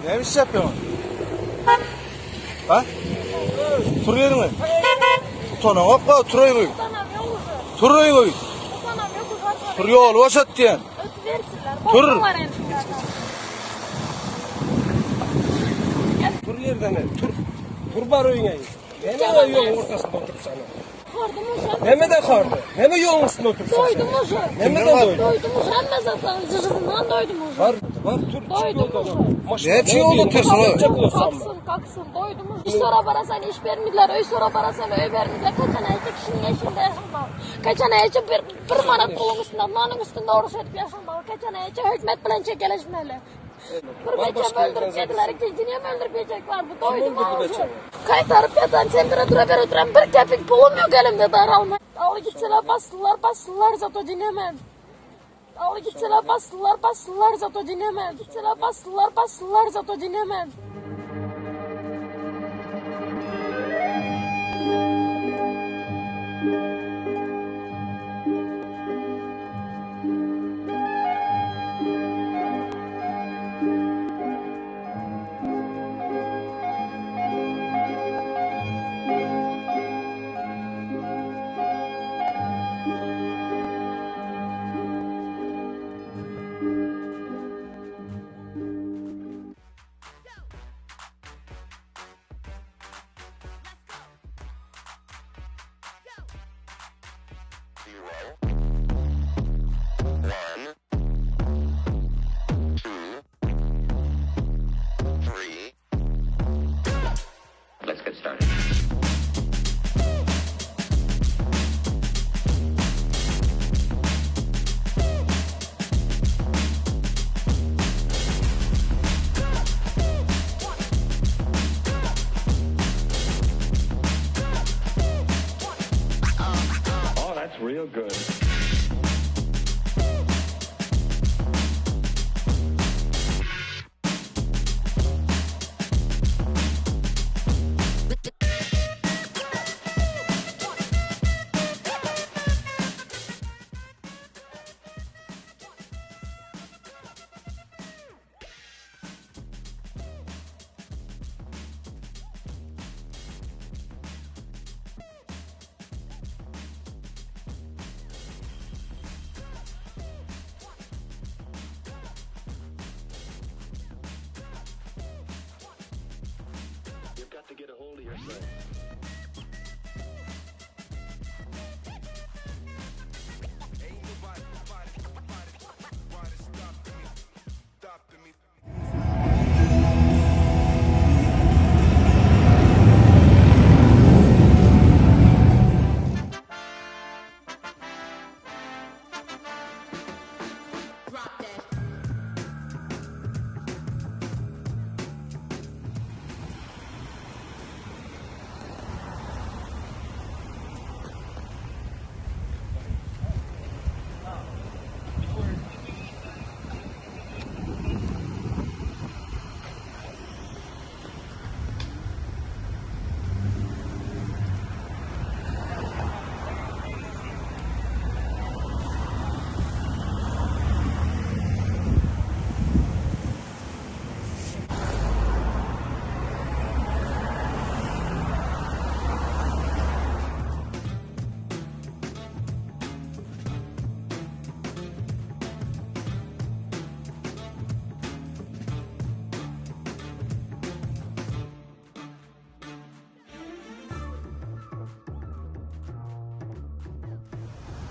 Ne iş yapıyorsun? Ha? Turayın mı? Tona hoppa turayın mı? Turayın mı? Tur yol vasat diyen. Tur. Tur yerden ne? Tur bar öyle. Ne yolun ortasında otursana? Neme de kardı? Neme yolun üstünde otursana? Doydum hocam. Neme de doydum? Doydum hocam. Ben zaten cızırından doydum hocam. Var tur. Doydum hocam. Ne hepsi yolda otursun o? Kalksın doydum hocam. İş sonra barasan iş vermediler. Öy sonra barasan öy vermediler. Kaçan ayıcı kişinin yaşında yaşamalı. Kaçan ayıcı bir manat kolun üstünde, manın üstünde oruç edip yaşamalı. Kaçan ayıcı hükmet bilen çekeleşmeli. Gurbetçi öldürüp yediler, ikincini mi öldürüp yiyecekler bu doydum hocam. Kaytarıp yatan temperatüre ver oturan bir kepik pulum yok elimde daralma. Ağlı gitseler bastılar zato dinlemem. Ağlı gitseler bastılar zato dinlemem. Gitseler bastılar zato dinlemem. Let's get started. Oh, that's real good. You've got to get a hold of yourself.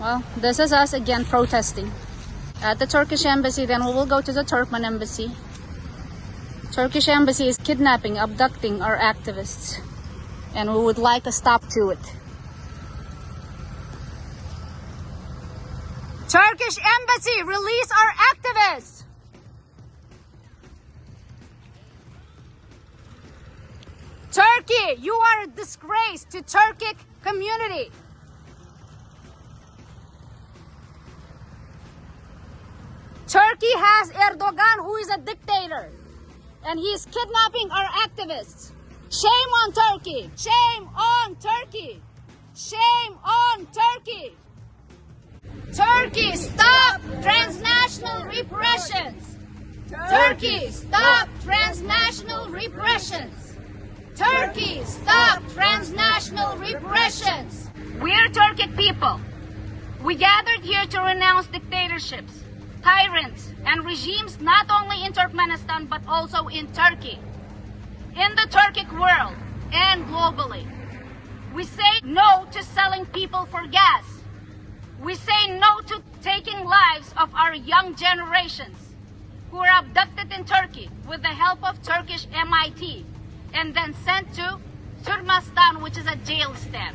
Well, this is us again protesting at the Turkish embassy. Then we will go to the Turkmen embassy. Turkish embassy is kidnapping, abducting our activists, and we would like a stop to it. Turkish embassy, release our activists! Turkey, you are a disgrace to Turkic community. Turkey has Erdogan, who is a dictator, and he is kidnapping our activists. Shame on Turkey! Shame on Turkey! Shame on Turkey! Turkey, stop transnational repressions! Turkey, stop transnational repressions. Turkey, stop transnational repressions. We're Turkic people. We gathered here to renounce dictatorships, tyrants, and regimes not only in Turkmenistan but also in Turkey, in the Turkic world, and globally. We say no to selling people for gas. We say no to taking lives of our young generations who are abducted in Turkey with the help of Turkish MIT and then sent to Türkmenistan, which is a jail stand.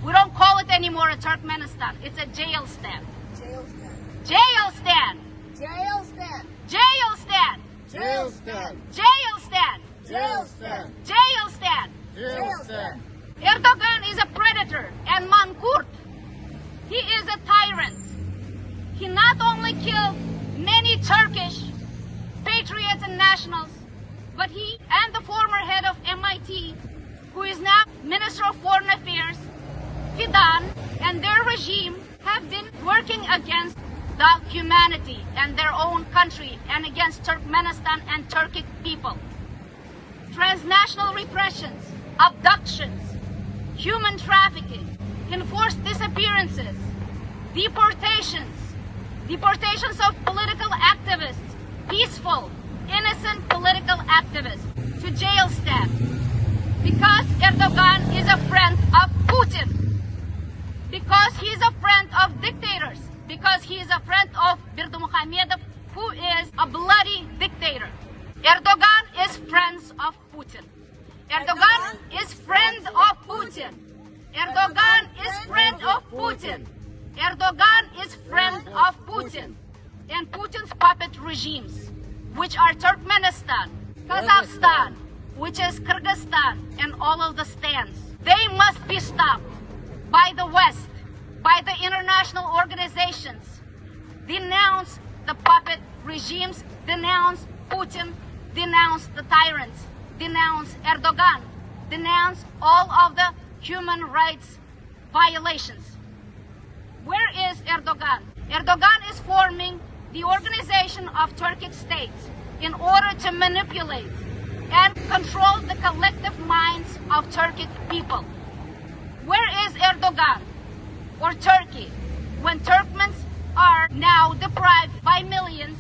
We don't call it anymore a Turkmenistan. It's a jail stand. Jail stand. Jail stand. Jail stand. Jail stand. Jail stand. Jail stand. Jail stand. Jail stand. Jail stand. Erdogan is a predator and mankurt. He is a tyrant. He not only killed many Turkish patriots and nationals, but he and the former head of MIT, who is now Minister of Foreign Affairs, Fidan, and their regime have been working against the humanity and their own country and against Turkmenistan and Turkic people. Transnational repressions, abductions, human trafficking, enforced disappearances, deportations of political activists, peaceful, innocent political activists, to jail stand. Because Erdogan is a friend of Putin. Because he is a friend of dictators. Because he is a friend of Berdimuhamedov, who is a bloody dictator. Erdogan is friends of Putin. Erdogan is friend of Putin. Erdogan is friend of Putin. Erdogan is friend of Putin and Putin's puppet regimes, which are Turkmenistan, Kazakhstan, which is Kyrgyzstan, and all of the stands. They must be stopped by the West, by the international organizations. Denounce the puppet regimes, denounce Putin, denounce the tyrants, denounce Erdogan, denounce all of the human rights violations. Where is Erdogan? Erdogan is forming the Organization of Turkic States in order to manipulate and control the collective minds of Turkic people. Where is Erdogan or Turkey when Turkmens are now deprived by millions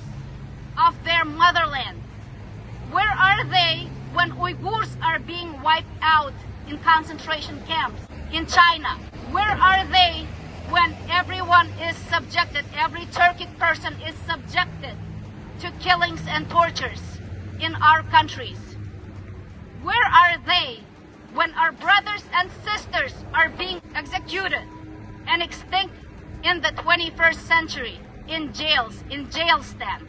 of their motherland? Where are they when Uyghurs are being wiped out in concentration camps in China? Where are they when everyone is subjected, every Turkic person is subjected to killings and tortures in our countries? Where are they when our brothers and sisters are being executed and extinct in the 21st century in jails, in jail stand?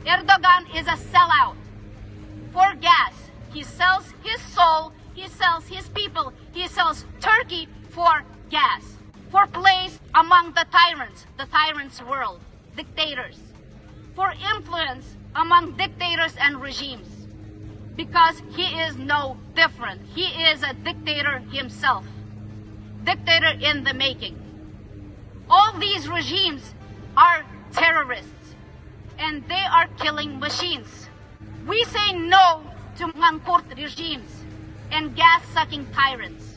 Erdogan is a sellout for gas. He sells his soul, he sells his people, he sells Turkey for gas, for place among the tyrants' world, dictators, for influence among dictators and regimes, because he is no different. He is a dictator himself, dictator in the making. All these regimes are terrorists, and they are killing machines. We say no to mankurt regimes and gas-sucking tyrants.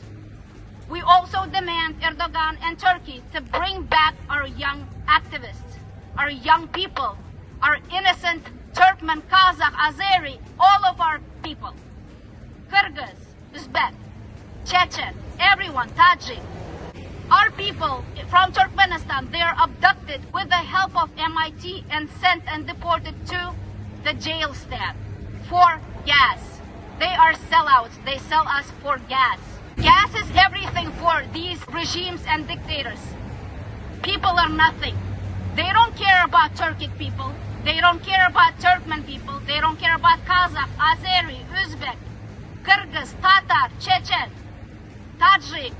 We also demand Erdogan and Turkey to bring back our young activists, our young people, our innocent Turkmen, Kazakh, Azeri, all of our people. Kyrgyz, Uzbek, Chechen, everyone, Tajik. Our people from Turkmenistan, they are abducted with the help of MIT and sent and deported to the jail stand for gas. They are sellouts. They sell us for gas. Gas is everything for these regimes and dictators. People are nothing. They don't care about Turkic people. They don't care about Turkmen people. They don't care about Kazakh, Azeri, Uzbek, Kyrgyz, Tatar, Chechen, Tajik,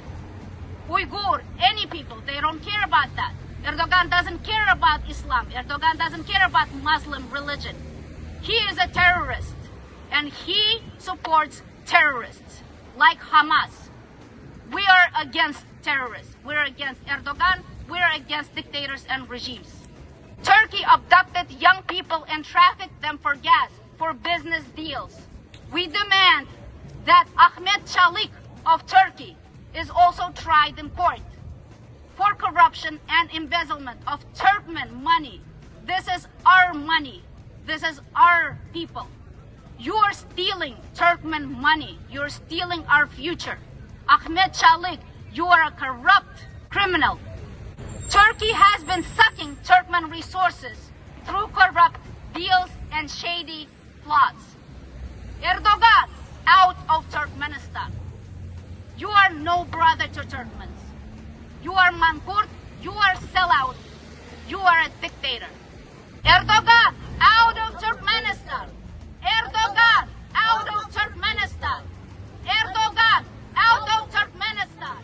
Uyghur, any people. They don't care about that. Erdogan doesn't care about Islam. Erdogan doesn't care about Muslim religion. He is a terrorist, and he supports terrorists like Hamas. We are against terrorists. We're against Erdogan. We're against dictators and regimes. Turkey abducted young people and trafficked them for gas. for business deals. We demand that Ahmet Çalik of Turkey is also tried in court for corruption and embezzlement of Turkmen money. This is our money. This is our people. You are stealing Turkmen money. You're stealing our future. Ahmet Çalik, you are a corrupt criminal. Turkey has been sucking Turkmen resources through corrupt deals and shady plots. Erdogan, out of Turkmenistan. You are no brother to Turkmens. You are mankurt, you are sellout, you are a dictator. Erdogan, out of Turkmenistan. Erdogan, out of Turkmenistan. Erdogan, out of Turkmenistan.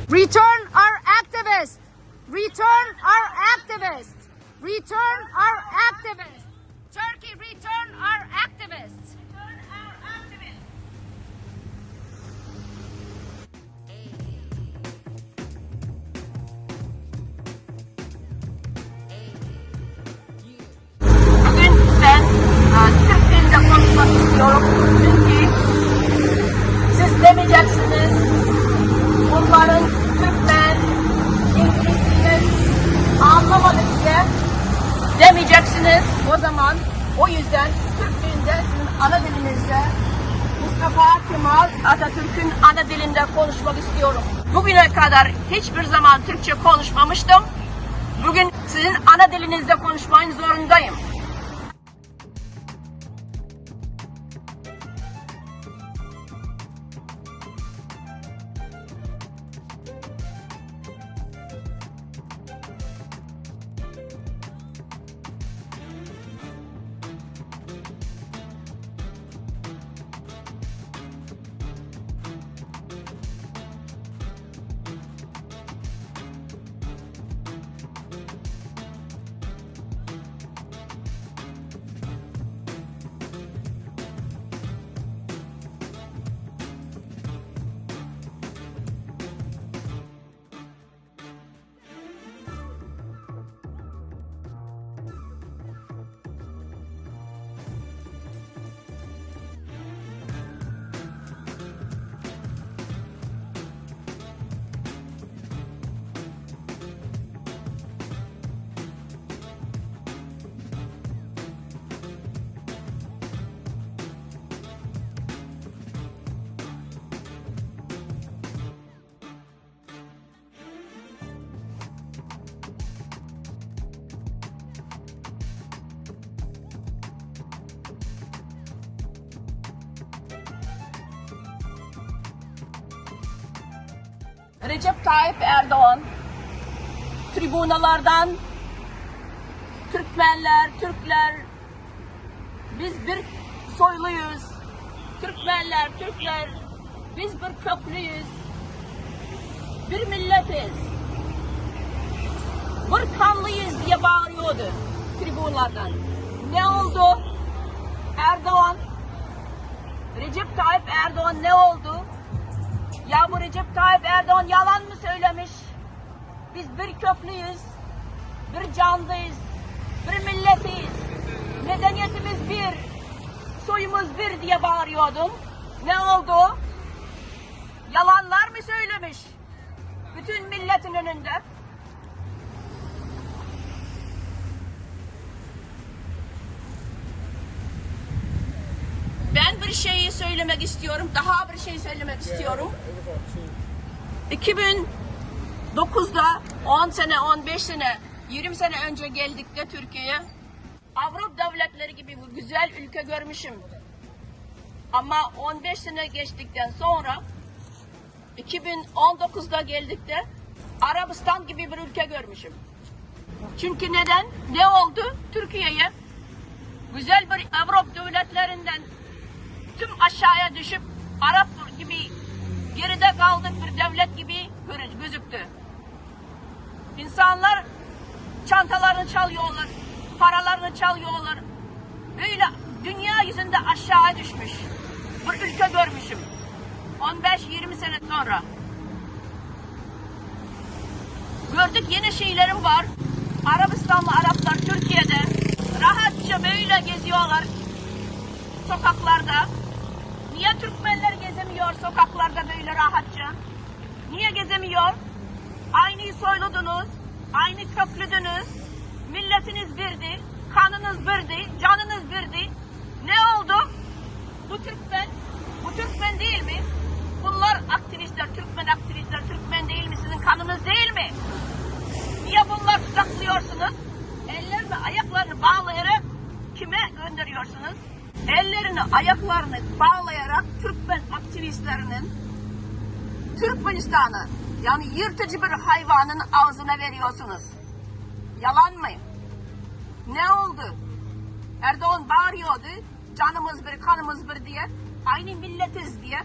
Return our activists! Return our activists! Return our activists! Turkey, return our activists! Return our activists! Bugün ben Türk dilinde konuşmak istiyorum. Çünkü siz demeyeceksiniz. Bunların Türkmen, İngilizce anlamadık diye demeyeceksiniz. O yüzden Türk dilinde sizin ana dilinizde Mustafa Kemal Atatürk'ün ana dilinde konuşmak istiyorum. Bugüne kadar hiçbir zaman Türkçe konuşmamıştım. Bugün sizin ana dilinizde konuşmayın zorundayım. Recep Tayyip Erdogan tribunalardan Türkmenler, Türkler, biz bir soyluyuz. Türkmenler, Türkler, biz bir köklüyüz. Bir milletiz. Bir kanlıyız diye bağırıyordu tribunlardan. Ne oldu? Erdogan, Recep Tayyip Erdogan ne oldu? Ya bu Recep Tayyip Erdogan yalan mı söylemiş? Biz bir köklüyüz, bir canlıyız, bir milletiyiz. Medeniyetimiz bir, soyumuz bir diye bağırıyordum. Ne oldu? Yalanlar mı söylemiş? Bütün milletin önünde. Ben bir şeyi söylemek istiyorum, daha bir şey söylemek istiyorum. 2009'da 10 sene, 15 sene, 20 sene önce geldik de Türkiye'ye. Avrupa devletleri gibi bu güzel ülke görmüşüm. Ama 15 sene geçtikten sonra 2019'da geldik de Arabistan gibi bir ülke görmüşüm. Çünkü neden? Ne oldu? Türkiye'ye güzel bir Avrupa devletlerinden tüm aşağıya düşüp Arap gibi geride kaldık bir devlet gibi gözüktü. İnsanlar çantalarını çalıyorlar, paralarını çalıyorlar. Böyle dünya yüzünde aşağıya düşmüş bir ülke görmüşüm. 15-20 sene sonra. Gördük yeni şeylerim var. Arabistanlı Araplar Türkiye'de rahatça böyle geziyorlar sokaklarda. Niye Türkmenler gezemiyor sokaklarda böyle rahatça? Niye gezemiyor? Aynı soyludunuz, aynı köklüdünüz, milletiniz birdi, kanınız birdi, canınız birdi. Ne oldu? Bu Türkmen değil mi? Bunlar aktivistler, Türkmen değil mi? Sizin kanınız değil mi? Niye bunlar tuzaklıyorsunuz? Ellerini, ayaklarını bağlayarak kime gönderiyorsunuz? Ellerini, ayaklarını bağlayarak Türkmen aktivistlerinin Türkmenistan'ı yani yırtıcı bir hayvanın ağzına veriyorsunuz. Yalan mı? Ne oldu? Erdogan bağırıyordu. Canımız bir, kanımız bir diye. Aynı milletiz diye.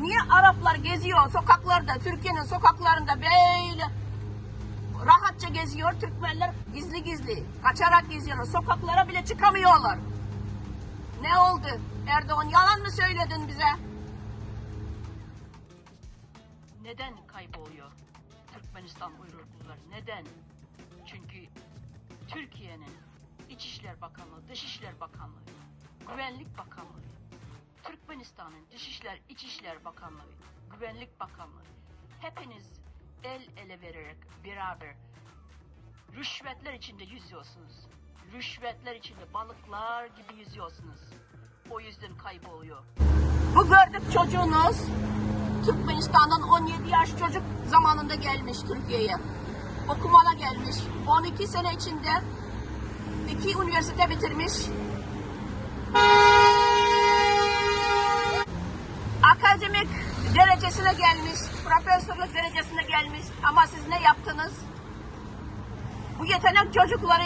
Niye Araplar geziyor sokaklarda, Türkiye'nin sokaklarında böyle rahatça geziyor? Türkmenler gizli gizli, kaçarak geziyorlar. Sokaklara bile çıkamıyorlar. Ne oldu? Erdoğan yalan mı söyledin bize? Neden kayboluyor Türkmenistan uyruklular? Neden? Çünkü Türkiye'nin İçişler Bakanlığı, Dışişler Bakanlığı, Güvenlik Bakanlığı, Türkmenistan'ın Dışişler, İçişler Bakanlığı, Güvenlik Bakanlığı hepiniz el ele vererek beraber rüşvetler içinde yüzüyorsunuz. Rüşvetler içinde balıklar gibi yüzüyorsunuz. O yüzden kayboluyor. Bu gördük çocuğunuz Türkmenistan'dan 17 yaş çocuk zamanında gelmiş Türkiye'ye. Okumana gelmiş. 12 sene içinde 2 üniversite bitirmiş. Akademik derecesine gelmiş, profesörlük derecesine gelmiş. Ama siz ne yaptınız? Bu yetenek çocukları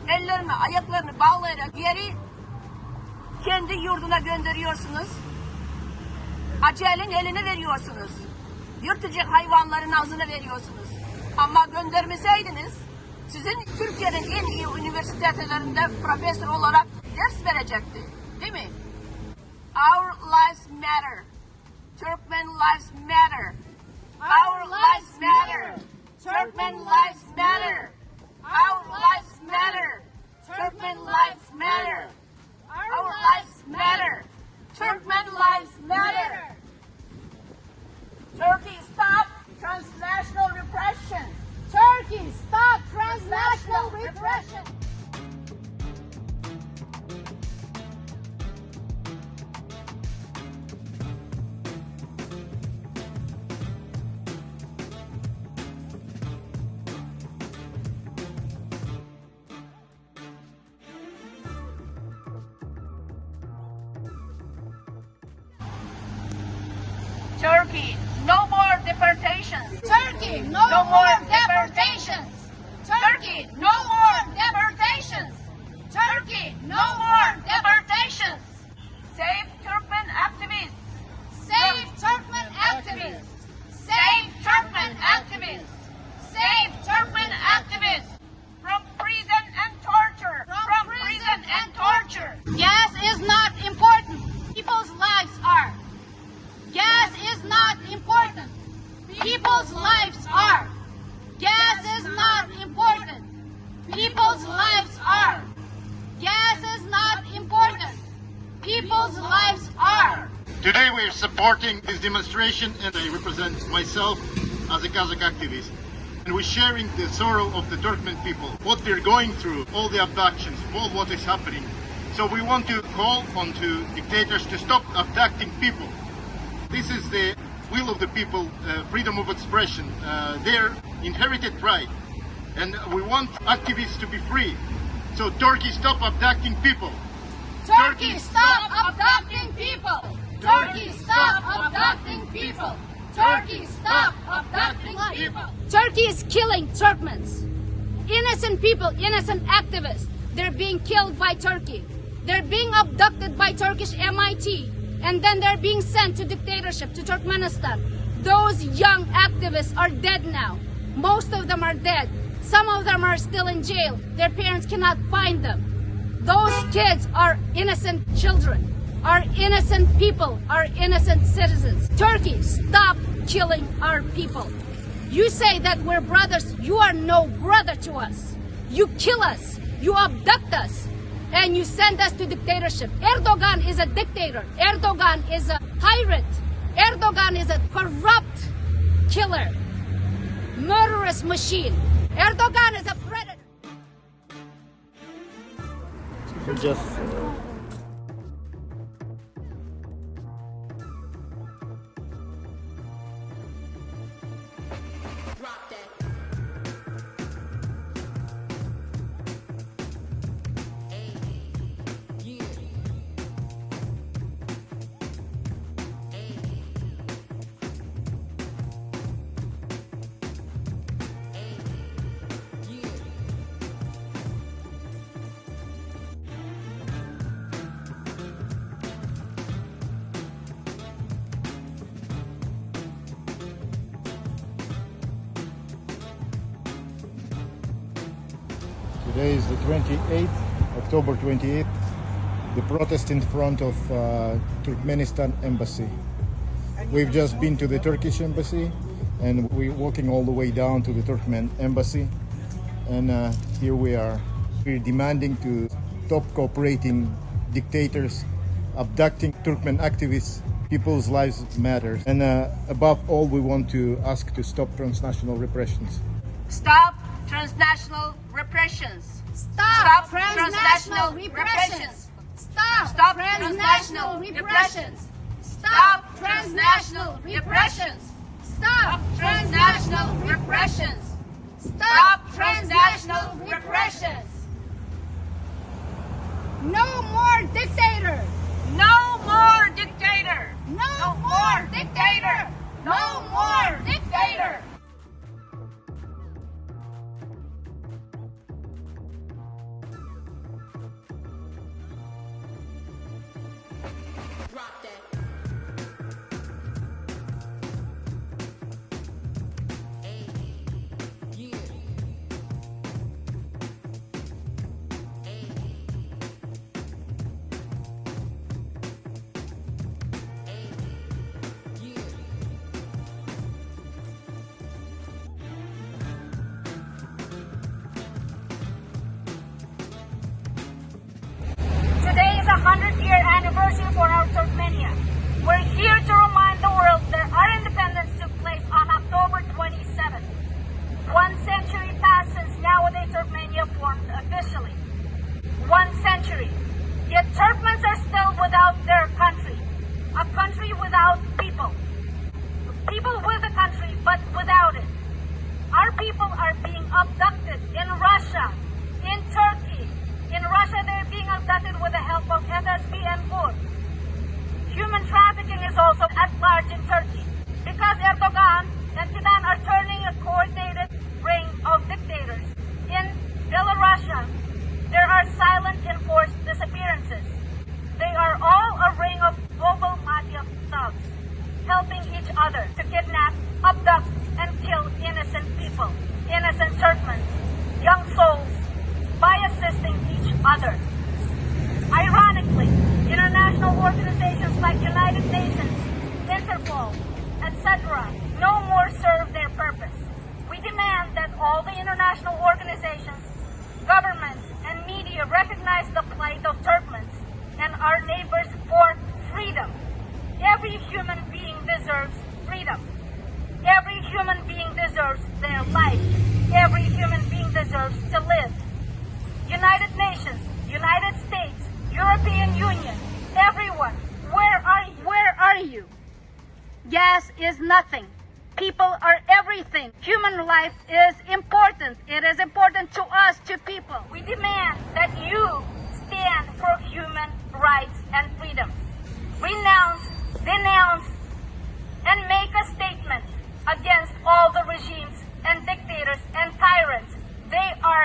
ellerini, ayaklarını bağlayarak geri kendi yurduna gönderiyorsunuz. Acelin eline veriyorsunuz. Yırtıcı hayvanların ağzına veriyorsunuz. Ama göndermeseydiniz sizin Türkiye'nin en iyi üniversitelerinde profesör olarak ders verecekti. Değil mi? Our lives matter. Turkmen lives matter. Our lives matter. Turkmen lives matter. Our lives matter. Turkmen lives matter. Our lives matter. Turkmen lives matter. Turkey, stop transnational repression. Turkey, stop transnational repression. Turkey, no more deportations. Turkey, no more deportations. Turkey, no more deportations. Turkey, No more deportations. Save Turkmen activists. Save Turkmen activists. Save Turkmen activists. Save Turkmen activists. From prison and torture. From prison and torture. Gas is not important. People's lives are. Gas is not important. People's lives are. Gas is not important. People's lives are. Gas is not important. People's lives are. Today we are supporting this demonstration and I represent myself as a Kazakh activist. And we're sharing the sorrow of the Turkmen people, what they're going through, all the abductions, all what is happening. So we want to call on to dictators to stop abducting people. This is the will of the people, freedom of expression, their inherited right. And we want activists to be free. So Turkey, stop abducting people. Turkey, stop abducting people. Turkey, stop abducting people. Turkey, stop abducting people. Turkey is killing Turkmens. Innocent people, innocent activists, they're being killed by Turkey. They're being abducted by Turkish MIT, and then they're being sent to dictatorship, to Turkmenistan. Those young activists are dead now. Most of them are dead. Some of them are still in jail. Their parents cannot find them. Those kids are innocent children, are innocent people, are innocent citizens. Turkey, stop killing our people. You say that we're brothers. You are no brother to us. You kill us. You abduct us. And you send us to dictatorship. Erdogan is a dictator. Erdogan is a tyrant. Erdogan is a corrupt killer, murderous machine. Erdogan is a predator. Today is the 28th, October 28th, the protest in front of Turkmenistan embassy. We've just been to the Turkish embassy and we're walking all the way down to the Turkmen embassy. And here we are. We're demanding to stop cooperating dictators, abducting Turkmen activists. People's lives matter. And above all, we want to ask to stop transnational repressions. Stop transnational repressions. Stop transnational repressions. Stop transnational repressions. Stop transnational repressions. Stop transnational repressions. Stop transnational repressions. No more dictator. No more dictator. No more dictator. No more dictator. Today is a 100-year anniversary for our Turkmenia. We're here to remind the world that our independence took place on October 27th. 1 century passed since nowadays Turkmenia formed officially. 1 century. Yet Turkmens are still without their country. A country without people. People with a country but without it. Our people are being abducted in Russia, in Turkey. In Russia, they're being abducted with the help of FSB and BUR. Human trafficking is also at large in Turkey because Erdogan and Fidan are turning a coordinated ring of dictators. In Belarus, there are silent enforced disappearances. They are all a ring of global mafia thugs, helping each other to kidnap, abduct, and kill innocent people, innocent Turkmens, young souls, by assisting each other. Ironically, international organizations like United Nations, Interpol, etc. no more serve their purpose. We demand that all the international organizations, governments, and media recognize the plight of Turkmens and our neighbors for freedom. Every human being deserves freedom. Every human being deserves their life. Every human being deserves to live. United Nations, United States, European Union, everyone, where are you? Where are you? Gas is nothing. People are everything. Human life is important. It is important to us, to people. We demand that you stand for human rights and freedom. Renounce, denounce, and make a statement against all the regimes and dictators and tyrants. They are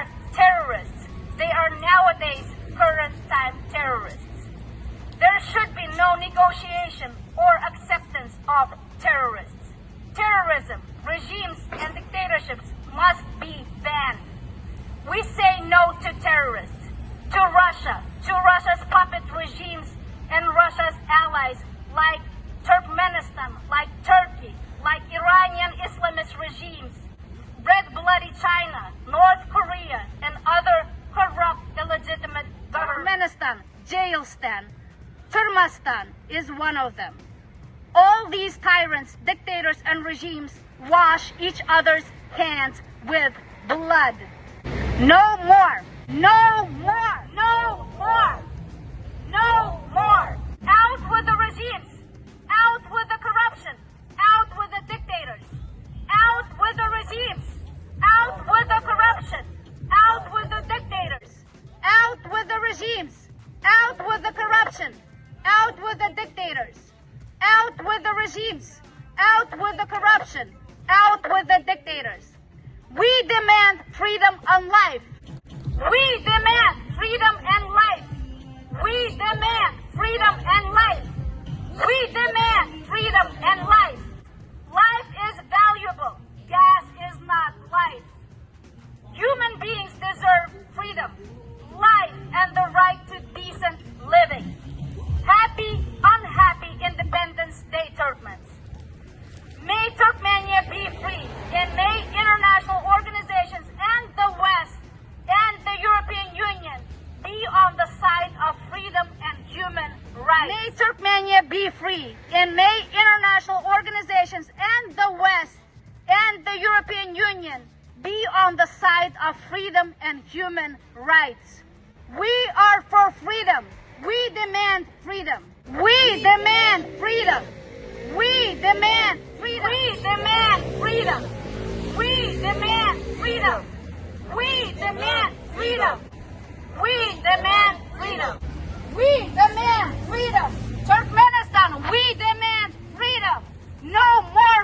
jail stand. Türkmenistan is one of them. All these tyrants, dictators, and regimes wash each other's hands with blood. No more. No more. No more. No more. Out with the regimes. Out with the corruption. Out with the dictators. Out with the regimes. Out with the corruption. Out with the dictators. Out with the regimes. Out with the corruption. Out with the dictators. Out with the regimes. Out with the corruption. Out with the dictators. We demand freedom and life. We demand freedom and life. We demand freedom and life. We demand freedom and life. Life is valuable. Gas is not life. Human beings deserve freedom, life, and the right to decent living. Happy, unhappy Independence Day, Turkmens. May Turkmenia be free, and may international organizations and the West and the European Union be on the side of freedom and human rights. May Turkmenia be free, and may international organizations and the West and the European Union be on the side of freedom and human rights. We are for freedom. We demand freedom. We demand freedom. We demand freedom. We demand freedom. We demand freedom. We demand freedom. We demand freedom. We demand freedom. Turkmenistan, we demand freedom. No more